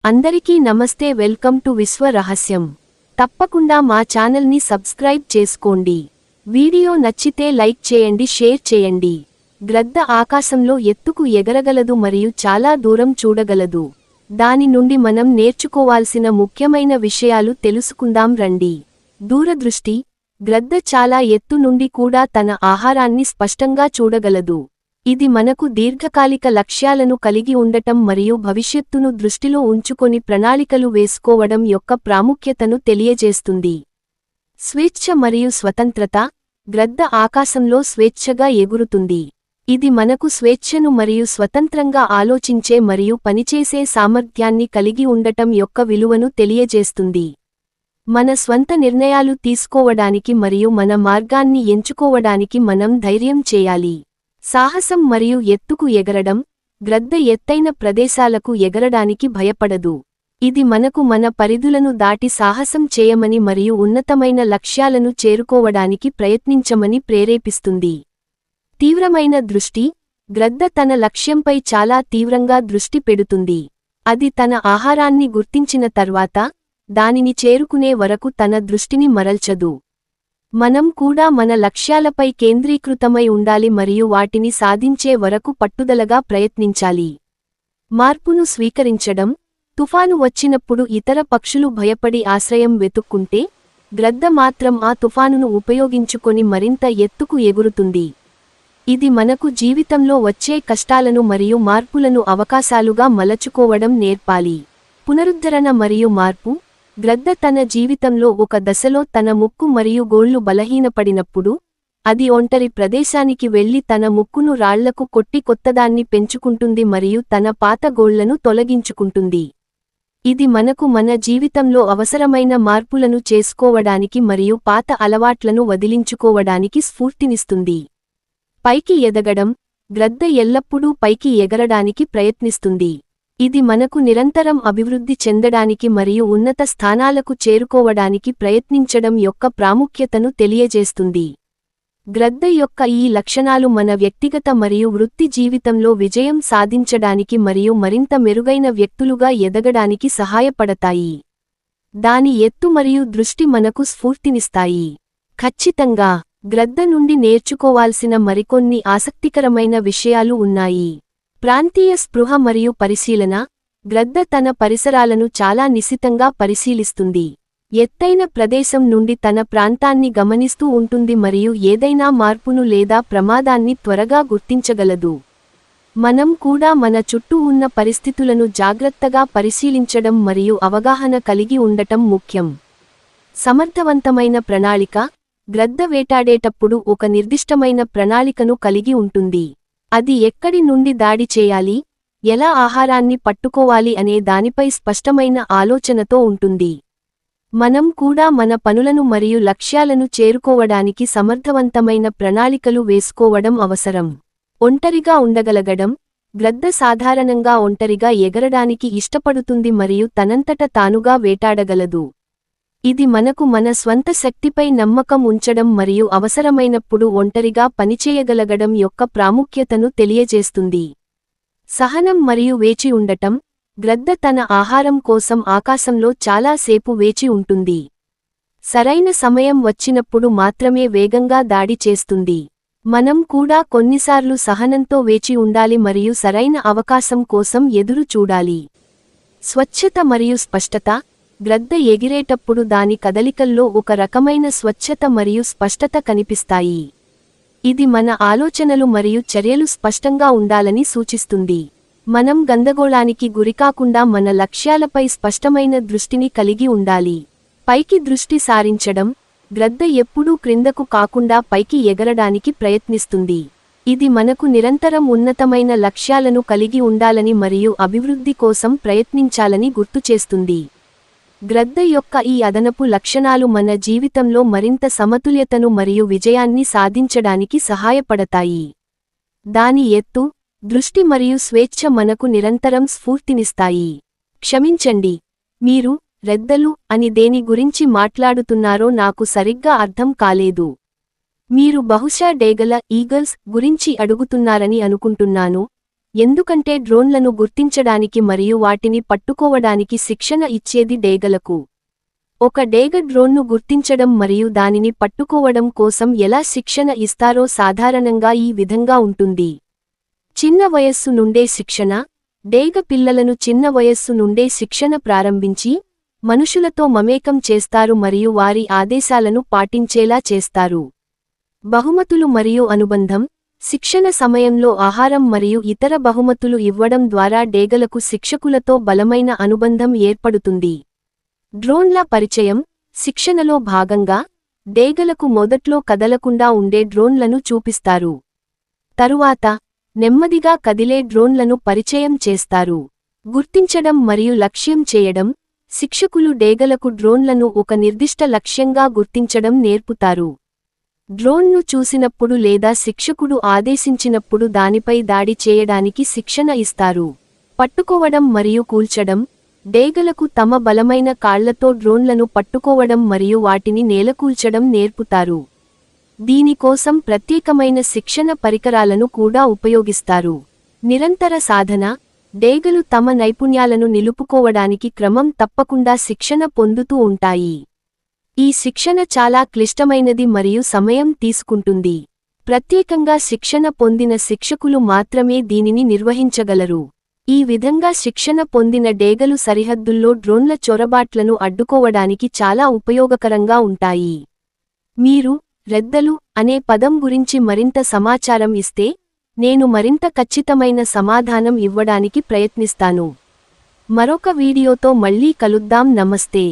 అందరికీ నమస్తే. Welcome to విశ్వ రహస్యం. తప్పకుండా మా ఛానల్ని సబ్స్క్రైబ్ చేసుకోండి. వీడియో నచ్చితే లైక్ చేయండి, షేర్ చేయండి. గ్రద్ద ఆకాశంలో ఎత్తుకు ఎగరగలదు మరియు చాలా దూరం చూడగలదు. దాని నుండి మనం నేర్చుకోవాల్సిన ముఖ్యమైన విషయాలు తెలుసుకుందాం రండి. దూరదృష్టి. గ్రద్ద చాలా ఎత్తు నుండి కూడా తన ఆహారాన్ని స్పష్టంగా చూడగలదు. ఇది మనకు దీర్ఘకాలిక లక్ష్యాలను కలిగి ఉండటం మరియు భవిష్యత్తును దృష్టిలో ఉంచుకొని ప్రణాళికలు వేసుకోవడం యొక్క ప్రాముఖ్యతను తెలియజేస్తుంది. స్వేచ్ఛ మరియు స్వతంత్రత. గ్రద్ద ఆకాశంలో స్వేచ్ఛగా ఎగురుతుంది. ఇది మనకు స్వేచ్ఛను మరియు స్వతంత్రంగా ఆలోచించే మరియు పనిచేసే సామర్థ్యాన్ని కలిగి ఉండటం యొక్క విలువను తెలియజేస్తుంది. మన స్వంత నిర్ణయాలు తీసుకోవడానికి మరియు మన మార్గాన్ని ఎంచుకోవడానికి మనం ధైర్యం చేయాలి. సాహసం మరియు ఎత్తుకు ఎగరడం. గ్రద్ద ఎత్తైన ప్రదేశాలకు ఎగరడానికి భయపడదు. ఇది మనకు మన పరిధులను దాటి సాహసం చేయమని మరియు ఉన్నతమైన లక్ష్యాలను చేరుకోవడానికి ప్రయత్నించమని ప్రేరేపిస్తుంది. తీవ్రమైన దృష్టి. గ్రద్ద తన లక్ష్యంపై చాలా తీవ్రంగా దృష్టి పెడుతుంది. అది తన ఆహారాన్ని గుర్తించిన తర్వాత దానిని చేరుకునే వరకు తన దృష్టిని మరల్చదు. మనం కూడా మన లక్ష్యాలపై కేంద్రీకృతమై ఉండాలి మరియు వాటిని సాధించే వరకు పట్టుదలగా ప్రయత్నించాలి. మార్పును స్వీకరించడం. తుఫాను వచ్చినప్పుడు ఇతర పక్షులు భయపడి ఆశ్రయం వెతుక్కుంటే, గ్రద్ద మాత్రం ఆ తుఫానును ఉపయోగించుకొని మరింత ఎత్తుకు ఎగురుతుంది. ఇది మనకు జీవితంలో వచ్చే కష్టాలను మరియు మార్పులను అవకాశాలుగా మలచుకోవడం నేర్పాలి. పునరుద్ధరణ మరియు మార్పు. గ్రద్ద తన జీవితంలో ఒక దశలో తన ముక్కు మరియు గోళ్లు బలహీనపడినప్పుడు, అది ఒంటరి ప్రదేశానికి వెళ్లి తన ముక్కును రాళ్లకు కొట్టి కొత్తదాన్ని పెంచుకుంటుంది మరియు తన పాత గోళ్లను తొలగించుకుంటుంది. ఇది మనకు మన జీవితంలో అవసరమైన మార్పులను చేసుకోవడానికి మరియు పాత అలవాట్లను వదిలించుకోవడానికి స్ఫూర్తినిస్తుంది. పైకి ఎదగడం. గ్రద్ద ఎల్లప్పుడూ పైకి ఎగరడానికి ప్రయత్నిస్తుంది. ఇది మనకు నిరంతరం అభివృద్ధి చెందడానికి మరియు ఉన్నత స్థానాలకు చేరుకోవడానికి ప్రయత్నించడం యొక్క ప్రాముఖ్యతను తెలియజేస్తుంది. గ్రద్ద యొక్క ఈ లక్షణాలు మన వ్యక్తిగత మరియు వృత్తి జీవితంలో విజయం సాధించడానికి మరియు మరింత మెరుగైన వ్యక్తులుగా ఎదగడానికి సహాయపడతాయి. దాని ఎత్తు మరియు దృష్టి మనకు స్ఫూర్తినిస్తాయి. ఖచ్చితంగా గ్రద్ద నుండి నేర్చుకోవాల్సిన మరికొన్ని ఆసక్తికరమైన విషయాలు ఉన్నాయి. ప్రాంతీయ స్పృహ మరియు పరిశీలన. గ్రద్ద తన పరిసరాలను చాలా నిశితంగా పరిశీలిస్తుంది. ఎత్తైన ప్రదేశం నుండి తన ప్రాంతాన్ని గమనిస్తూ ఉంటుంది మరియు ఏదైనా మార్పును లేదా ప్రమాదాన్ని త్వరగా గుర్తించగలదు. మనం కూడా మన చుట్టూ ఉన్న పరిస్థితులను జాగ్రత్తగా పరిశీలించడం మరియు అవగాహన కలిగి ఉండటం ముఖ్యం. సమర్థవంతమైన ప్రణాళిక. గ్రద్ద వేటాడేటప్పుడు ఒక నిర్దిష్టమైన ప్రణాళికను కలిగి ఉంటుంది. అది ఎక్కడి నుండి దాడి చేయాలి, ఎలా ఆహారాన్ని పట్టుకోవాలి అనే దానిపై స్పష్టమైన ఆలోచనతో ఉంటుంది. మనం కూడా మన పనులను మరియు లక్ష్యాలను చేరుకోవడానికి సమర్థవంతమైన ప్రణాళికలు వేసుకోవడం అవసరం. ఒంటరిగా ఉండగలగడం. గ్రద్ద సాధారణంగా ఒంటరిగా ఎగరడానికి ఇష్టపడుతుంది మరియు తనంతట తానుగా వేటాడగలదు. ఇది మనకు మన స్వంత శక్తిపై నమ్మకం ఉంచడం మరియు అవసరమైనప్పుడు ఒంటరిగా పనిచేయగలగడం యొక్క ప్రాముఖ్యతను తెలియజేస్తుంది. సహనం మరియు వేచి ఉండటం. గ్రద్ద తన ఆహారం కోసం ఆకాశంలో చాలా సేపు వేచి ఉంటుంది. సరైన సమయం వచ్చినప్పుడు మాత్రమే వేగంగా దాడి చేస్తుంది. మనం కూడా కొన్నిసార్లు సహనంతో వేచి ఉండాలి మరియు సరైన అవకాశం కోసం ఎదురు చూడాలి. స్వచ్ఛత మరియు స్పష్టత. గ్రద్ద ఎగిరేటప్పుడు దాని కదలికల్లో ఒక రకమైన స్వచ్ఛత మరియు స్పష్టత కనిపిస్తాయి. ఇది మన ఆలోచనలు మరియు చర్యలు స్పష్టంగా ఉండాలని సూచిస్తుంది. మనం గందరగోళానికి గురికాకుండా మన లక్ష్యాలపై స్పష్టమైన దృష్టిని కలిగి ఉండాలి. పైకి దృష్టి సారించడం. గ్రద్ద ఎప్పుడూ క్రిందకు కాకుండా పైకి ఎగరడానికి ప్రయత్నిస్తుంది. ఇది మనకు నిరంతరం ఉన్నతమైన లక్ష్యాలను కలిగి ఉండాలని మరియు అభివృద్ధి కోసం ప్రయత్నించాలని గుర్తుచేస్తుంది. గ్రద్ద యొక్క ఈ అదనపు లక్షణాలు మన జీవితంలో మరింత సమతుల్యతను మరియు విజయాన్ని సాధించడానికి సహాయపడతాయి. దాని ఎత్తు, దృష్టి మరియు స్వేచ్ఛ మనకు నిరంతరం స్ఫూర్తినిస్తాయి. క్షమించండి, మీరు రెద్దలు అని దేని గురించి మాట్లాడుతున్నారో నాకు సరిగ్గా అర్థం కాలేదు. మీరు బహుశా డేగల ఈగల్స్ గురించి అడుగుతున్నారని అనుకుంటున్నాను. ఎందుకంటే డ్రోన్లను గుర్తించడానికి మరియు వాటిని పట్టుకోవడానికి శిక్షణ ఇచ్చేది డేగలకు. ఒక డేగ డ్రోన్ను గుర్తించడం మరియు దానిని పట్టుకోవడం కోసం ఎలా శిక్షణ ఇస్తారో సాధారణంగా ఈ విధంగా ఉంటుంది. చిన్న వయస్సు నుండే శిక్షణ. డేగ పిల్లలను చిన్న వయస్సు నుండే శిక్షణ ప్రారంభించి మనుషులతో మమేకం చేస్తారు మరియు వారి ఆదేశాలను పాటించేలా చేస్తారు. బహుమతులు మరియు అనుబంధం. శిక్షణ సమయంలో ఆహారం మరియు ఇతర బహుమతులు ఇవ్వడం ద్వారా డేగలకు శిక్షకులతో బలమైన అనుబంధం ఏర్పడుతుంది. డ్రోన్ల పరిచయం. శిక్షణలో భాగంగా డేగలకు మొదట్లో కదలకుండా ఉండే డ్రోన్లను చూపిస్తారు. తరువాత నెమ్మదిగా కదిలే డ్రోన్లను పరిచయం చేస్తారు. గుర్తించడం మరియు లక్ష్యం చేయడం. శిక్షకులు డేగలకు డ్రోన్లను ఒక నిర్దిష్ట లక్ష్యంగా గుర్తించడం నేర్పుతారు. డ్రోన్ను చూసినప్పుడు లేదా శిక్షకుడు ఆదేశించినప్పుడు దానిపై దాడి చేయడానికి శిక్షణ ఇస్తారు. పట్టుకోవడం మరియు కూల్చడం. డేగలకు తమ బలమైన కాళ్లతో డ్రోన్లను పట్టుకోవడం మరియు వాటిని నేలకూల్చడం నేర్పుతారు. దీనికోసం ప్రత్యేకమైన శిక్షణ పరికరాలను కూడా ఉపయోగిస్తారు. నిరంతర సాధన. డేగలు తమ నైపుణ్యాలను నిలుపుకోవడానికి క్రమం తప్పకుండా శిక్షణ పొందుతూ ఉంటాయి. ఈ శిక్షణ చాలా క్లిష్టమైనది మరియు సమయం తీసుకుంటుంది. ప్రత్యేకంగా శిక్షణ పొందిన శిక్షకులు మాత్రమే దీనిని నిర్వహించగలరు. ఈ విధంగా శిక్షణ పొందిన డేగలు సరిహద్దుల్లో డ్రోన్ల చొరబాట్లను అడ్డుకోవడానికి చాలా ఉపయోగకరంగా ఉంటాయి. మీరు రెద్దలు అనే పదం గురించి మరింత సమాచారం ఇస్తే నేను మరింత ఖచ్చితమైన సమాధానం ఇవ్వడానికి ప్రయత్నిస్తాను. మరొక వీడియోతో మళ్ళీ కలుద్దాం. నమస్తే.